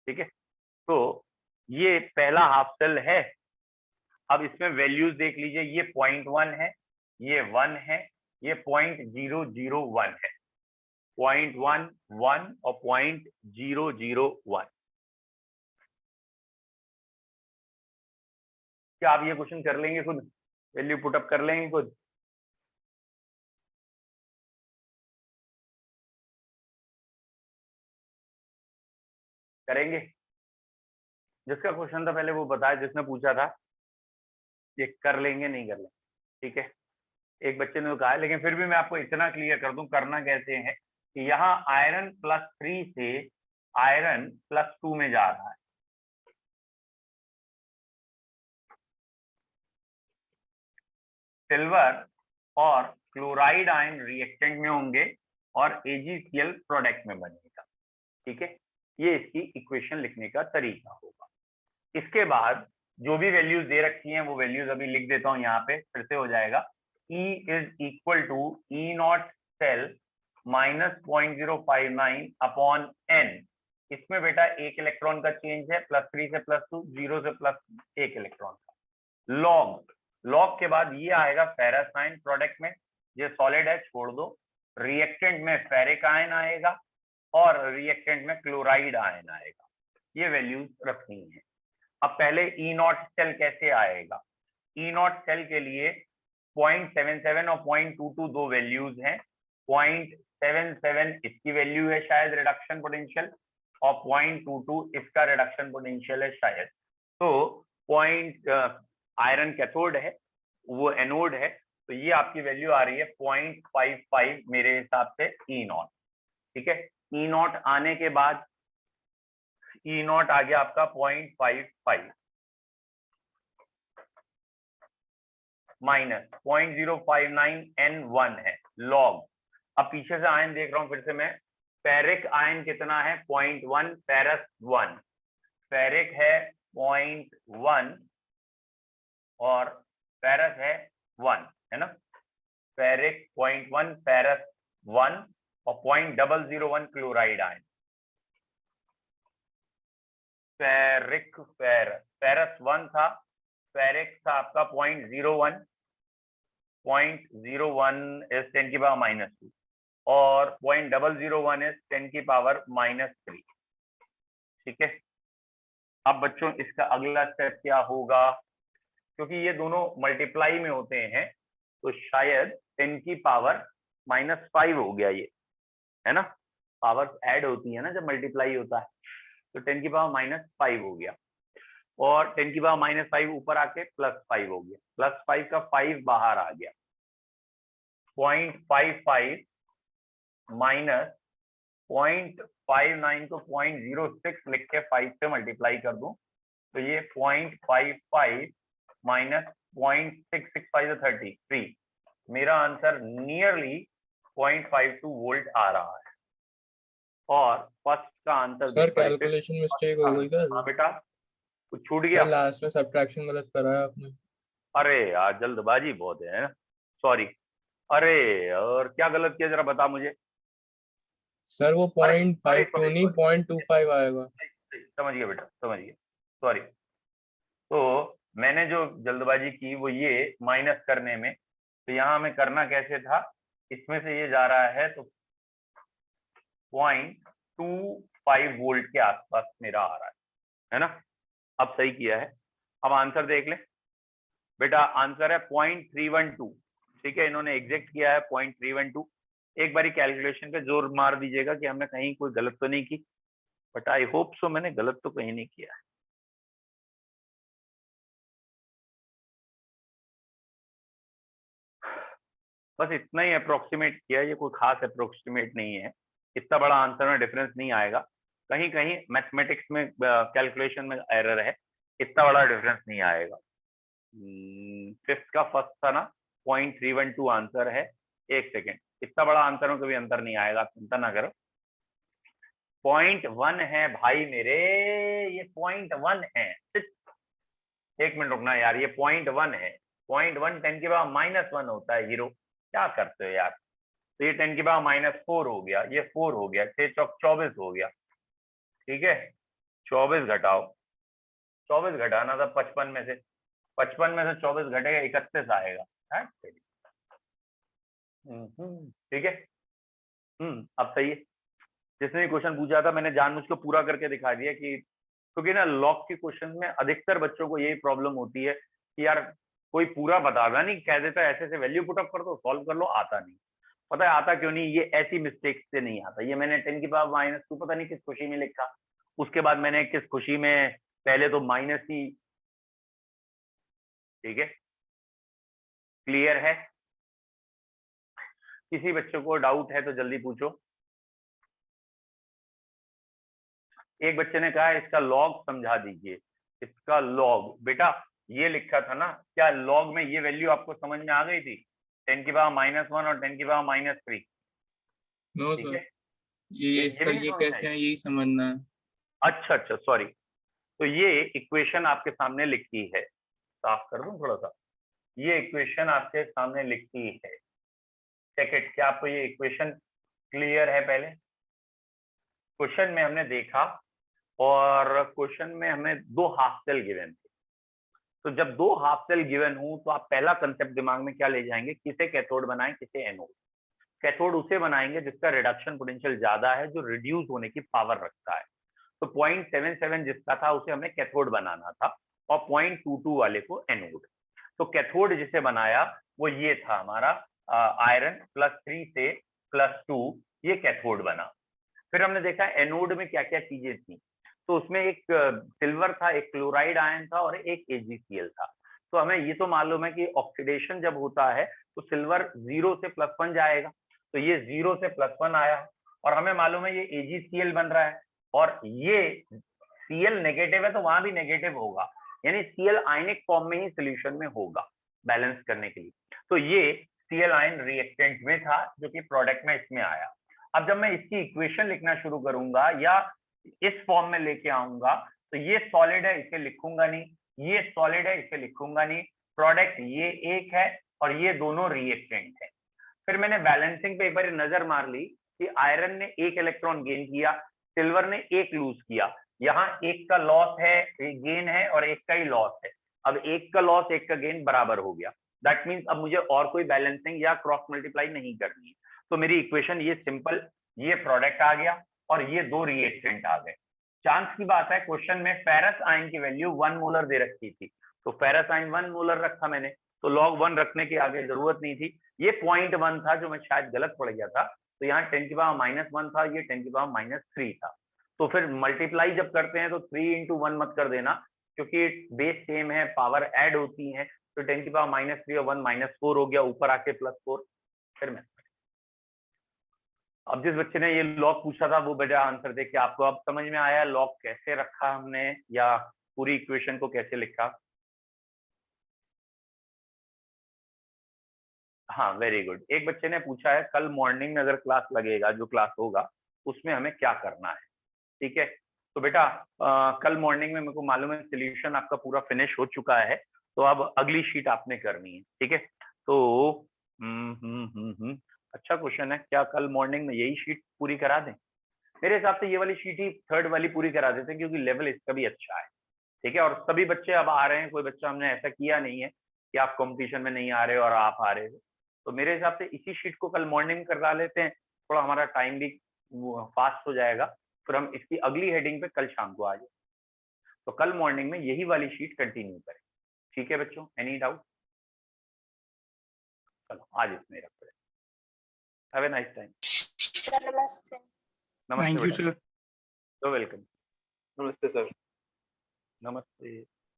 ठीक है, तो ये पहला हाफ सेल है। अब इसमें वैल्यूज देख लीजिए, ये 0.1 है, ये 1 है, ये 0.001 है, 0.1 1 और 0.001। क्या आप ये क्वेश्चन कर लेंगे खुद, वैल्यू पुटअप कर लेंगे खुद? करेंगे? जिसका क्वेश्चन था पहले वो बताया, जिसने पूछा था, ये कर लेंगे नहीं कर लेंगे? ठीक है, एक बच्चे ने तो कहा है, लेकिन फिर भी मैं आपको इतना क्लियर कर दूं करना कैसे है कि यहाँ आयरन +3 से आयरन +2 में जा रहा है। सिल्वर और क्लोराइड आयन रिएक्टेंट में होंगे और AgCl प्रोडक्ट में बनेगा। ठीक है, ये इसकी इक्वेशन लिखने का तरीका होगा। इसके बाद जो भी वैल्यूज दे रखी हैं वो वैल्यूज अभी लिख देता हूं यहाँ पे, फिर से हो जाएगा। E = E0 cell -0.059 upon n। इसमें बेटा एक इलेक्ट्रॉन का चेंज है, +3 से +2, 0 से +1 इलेक्ट्रॉन का। लॉग के बाद ये आएगा फेरस आयन प्रोडक्ट में, ये सॉलिड है छोड़ दो। रिएक्टेंट में फेरिक आयन आएगा और रिएक्टेंट में क्लोराइड आयन आएगा। ये वैल्यूज रखनी है। अब पहले E0 सेल कैसे आएगा? E0 सेल के लिए 0.77 और 0.22 दो वैल्यूज हैं। 0.77 इसकी वैल्यू है शायद रिडक्शन पोटेंशियल, और 0.22 इसका रिडक्शन पोटेंशियल है शायद। तो आयरन कैथोड है, वो एनोड है, तो ये आपकी वैल्यू आ रही है 0.55 मेरे हिसाब से E0। ठीक है, E0 आने के बाद E0 आ गया आपका 0.55 माइनस 0.059 N1 है लॉग। अब पीछे से आयन देख रहा हूं फिर से मैं, फेरिक आयन कितना है 0.1, फेरस 1, फेरिक है 0.1 और फेरस है 1, है ना। फेरिक 0.1, फेरस 1 और 0.001 क्लोराइड आयन। फेरिक फेरस 1 था, फेरिक था आपका 0.01, 0.01 इज 10 की पावर -2 और 0.001 इज 10 की पावर -3। ठीक है, अब बच्चों इसका अगला स्टेप क्या होगा, क्योंकि ये दोनों मल्टीप्लाई में होते हैं तो शायद 10 की पावर -5 हो गया ये, है ना। पावर ऐड होती है ना जब मल्टीप्लाई होता है, तो 10 की पावर -5 हो गया, और 10 की पावर -5 ऊपर आके +5 हो गया, +5 का 5 बाहर आ गया। 0.55 माइनस 0.59 को 0.06 लिख के 5 से मल्टीप्लाई कर दूं तो ये 0.55 माइनस 0.665 33, मेरा आंसर नियरली 0.52 वोल्ट आ रहा है। और फर्स्ट का आंसर सर कैलकुलेशन मिस्टेक हो गई सर। हाँ बेटा, कुछ छूट गया? सर लास्ट में सब्ट्रैक्शन गलत कराया आपने। अरे यार जल्दबाजी बहुत है ना, सॉरी। अरे और क्या गलत किया जरा बता मुझे। सर वो sorry, 0.52 नहीं 0.25 आएगा। समझ गया बेटा, समझ गया, सॉरी। तो मैंने जो जल्दबाजी की वो ये माइनस करने में, तो यहाँ हमें करना कैसे था, इसमें से ये जा रहा है तो 0.25 वोल्ट के आसपास मेरा आ रहा है ना। अब सही किया है। अब आंसर देख ले बेटा, आंसर है 0.312। ठीक है, इन्होंने एग्जैक्ट किया है 0.312। एक बारी कैलकुलेशन पे जोर मार दीजिएगा कि हमने कहीं कोई गलत तो नहीं की, बट आई होप सो मैंने गलत तो कहीं नहीं किया है। बस इतना ही अप्रोक्सीमेट किया है, ये कोई खास अप्रोक्सीमेट नहीं है, इतना बड़ा आंसर में डिफरेंस नहीं आएगा। कहीं कहीं मैथमेटिक्स में कैलकुलेशन में एरर है, इतना बड़ा डिफरेंस नहीं आएगा। फिफ्थ का फर्स्ट था ना, 0.312 आंसर है। एक सेकेंड, इतना बड़ा आंसर में कभी अंतर नहीं आएगा, चिंता ना करो। 0.1 है भाई मेरे, ये 0.1 है। एक मिनट रुकना यार, ये 0.1 है। 0.1 10 की पावर -1 होता है हीरो, क्या करते हो यार। तो ये 10 की पावर -4 हो गया, ये 4 हो गया, 6 चौक 24 हो गया। ठीक है, 24 घटाओ, 24 घटाना था 55 में से, 55 में से 24 घटेगा 31 आएगा। ठीक है, अब सही है। जिसने भी क्वेश्चन पूछा था मैंने जानबूझ के पूरा करके दिखा दिया, कि क्योंकि ना लॉग के क्वेश्चन में अधिकतर बच्चों को यही प्रॉब्लम होती है कि यार कोई पूरा बताना नहीं, कह देता है ऐसे ऐसे वैल्यू पुट अप कर दो, सॉल्व कर लो, आता नहीं। पता है आता क्यों नहीं, ये ऐसी मिस्टेक से नहीं आता। ये मैंने 10 की पावर -2 पता नहीं किस खुशी में लिखा, उसके बाद मैंने किस खुशी में पहले तो माइनस ही। ठीक है, क्लियर है? किसी बच्चों को डाउट है तो जल्दी पूछो। एक बच्चे ने कहा इसका लॉग समझा दीजिए। इसका लॉग बेटा ये लिखा था ना, क्या लॉग में ये वैल्यू आपको समझ में आ गई थी, 10 की पावर -1 और 10 की पावर -3? नो ठीक सर, है, ये इसका भी नहीं ये समझ में कैसे आई? है यही समझना है। अच्छा अच्छा, सॉरी। तो ये इक्वेशन आपके सामने लिखी है, साफ कर दूं थोड़ा सा। ये इक्वेशन आपके सामने लिखी है। सेकंड, क्या आपको ये इक्वेशन क्लियर है? पहले क्वेश्चन में हमने देखा, और क्वेश्चन में हमें 2 हाफ सेल गिवन थे। तो जब 2 हाफ सेल गिवन हो तो आप पहला कंसेप्ट दिमाग में क्या ले जाएंगे, किसे कैथोड बनाएं, किसे एनोड। कैथोड उसे बनाएंगे जिसका रिडक्शन पोटेंशियल ज्यादा है, जो रिड्यूस होने की पावर रखता है। तो 0.77 जिसका था उसे हमें कैथोड बनाना था, और 0.22 वाले को एनोड। तो कैथोड जिसे बनाया वो ये था हमारा आयरन +3 से +2, ये कैथोड बना। फिर हमने देखा एनोड में क्या क्या चीजें थी। तो उसमें एक सिल्वर था, एक क्लोराइड आयन था, और एक AgCl था। तो हमें ये तो मालूम है कि ऑक्सीडेशन जब होता है तो सिल्वर 0 से +1 जाएगा, तो ये 0 से +1 आया। और हमें मालूम है ये AgCl बन रहा है, और ये Cl नेगेटिव है तो वहां भी नेगेटिव होगा, यानी Cl आयनिक फॉर्म में ही सोल्यूशन में होगा बैलेंस करने के लिए। तो ये Cl आयन रिएक्टेंट में था, जो कि प्रोडक्ट में इसमें आया। अब जब मैं इसकी इक्वेशन लिखना शुरू करूंगा या इस फॉर्म में लेके आऊंगा, तो ये सॉलिड है इसे लिखूंगा नहीं, ये सॉलिड है इसे लिखूंगा नहीं, प्रोडक्ट ये एक है और ये दोनों रिएक्टेंट है। फिर मैंने बैलेंसिंग पे एक बार नजर मार ली कि आयरन ने 1 इलेक्ट्रॉन गेन किया, सिल्वर ने 1 लूज किया। यहाँ एक का लॉस है, गेन है, और एक का ही लॉस है। अब एक का लॉस एक का गेन बराबर हो गया। दैट मीन्स अब मुझे और कोई बैलेंसिंग या क्रॉस मल्टीप्लाई नहीं करनी है। तो मेरी इक्वेशन ये सिंपल, ये प्रोडक्ट आ गया और ये 2 रिएक्टेंट आ गए। चांस की बात है, क्वेश्चन में फेरस आयन की वैल्यू 1 मोलर दे रखी थी, तो फेरस आयन 1 मोलर रखा मैंने, तो log 1 रखने की आगे जरूरत नहीं थी। ये 0.1 था जो मैं शायद गलत पड़ गया था, तो यहाँ 10 की पावर -1 था, ये 10 की पावर -3 था। तो फिर मल्टीप्लाई जब करते हैं तो 3 × 1 मत कर देना, क्योंकि बेस सेम है, पावर ऐड होती है। तो 10 की पावर -3 और 1 -4 हो गया, ऊपर आके +4। फिर मैं अब जिस बच्चे ने ये लॉग पूछा था वो बेटा आंसर दे के आपको अब समझ में आया लॉग कैसे रखा हमने, या पूरी इक्वेशन को कैसे लिखा? हाँ, वेरी गुड। एक बच्चे ने पूछा है कल मॉर्निंग में अगर क्लास लगेगा, जो क्लास होगा उसमें हमें क्या करना है। ठीक है, तो बेटा कल मॉर्निंग में मेरे को मालूम है सोल्यूशन आपका पूरा फिनिश हो चुका है, तो अब अगली शीट आपने करनी है। ठीक है, तो अच्छा क्वेश्चन है, क्या कल मॉर्निंग में यही शीट पूरी करा दें? मेरे हिसाब से ये वाली शीट ही थर्ड वाली पूरी करा देते हैं, क्योंकि लेवल इसका भी अच्छा है, ठीक है। और सभी बच्चे अब आ रहे हैं, कोई बच्चा हमने ऐसा किया नहीं है कि आप कंपटीशन में नहीं आ रहे और आप आ रहे हो। तो मेरे हिसाब से इसी शीट को कल मॉर्निंग में करवा लेते हैं, थोड़ा हमारा टाइम भी फास्ट हो जाएगा, फिर हम इसकी अगली हेडिंग पे कल शाम को आ जाए। तो कल मॉर्निंग में यही वाली शीट कंटिन्यू करें, ठीक है बच्चों? Any doubt? चलो आज इसमें रखते हैं। Have a nice time. नमस्ते। नमस्ते थैंक यू बेटा, सर। तो वेलकम। नमस्ते सर। नमस्ते।